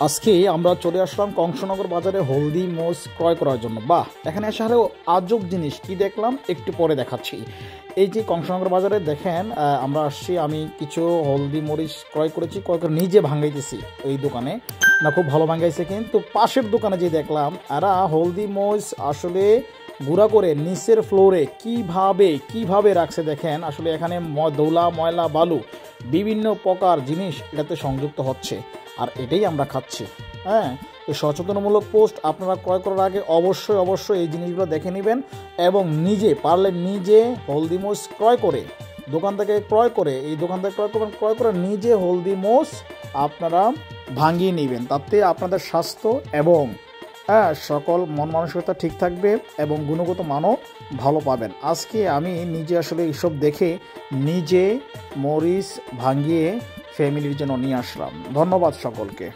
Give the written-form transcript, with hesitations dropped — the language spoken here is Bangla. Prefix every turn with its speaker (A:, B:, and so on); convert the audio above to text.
A: আজকে আমরা চলে আসলাম কংসনগর বাজারে হলদি মরিচ ক্রয় করার জন্য। বাহ, এখানে এসে আরও আজব জিনিস কি দেখলাম একটু পরে দেখাচ্ছি। এই যে কংসনগর বাজারে দেখেন আমরা আসছি, আমি কিছু হলদি মরিচ ক্রয় করেছি, ক্রয় করে নিজে ভাঙাইতেছি এই দোকানে। না, খুব ভালো ভাঙাইছে। কিন্তু পাশের দোকানে যে দেখলাম এরা হলদি মরিচ আসলে গুঁড়া করে নিচের ফ্লোরে কিভাবে রাখছে দেখেন। আসলে এখানে দৌলা ময়লা বালু বিভিন্ন প্রকার জিনিস এটাতে সংযুক্ত হচ্ছে, আর এটাই আমরা খাচ্ছি। হ্যাঁ, তো সচেতনমূলক পোস্ট আপনারা ক্রয় করার আগে অবশ্যই এই জিনিসগুলো দেখে নেবেন এবং নিজে পারলে নিজে হলদি মরিচ ক্রয় করে দোকান থেকে ক্রয় করে নিজে হলদি মরিচ আপনারা ভাঙিয়ে নেবেন। তাতে আপনাদের স্বাস্থ্য এবং সকল মন মানসিকতা ঠিক থাকবে এবং গুণগত মানও ভালো পাবেন। আজকে আমি নিজে আসলে এইসব দেখে নিজে মরিচ ভাঙিয়ে ফ্যামিলির জন্য নিয়ে আসলাম। ধন্যবাদ সকলকে।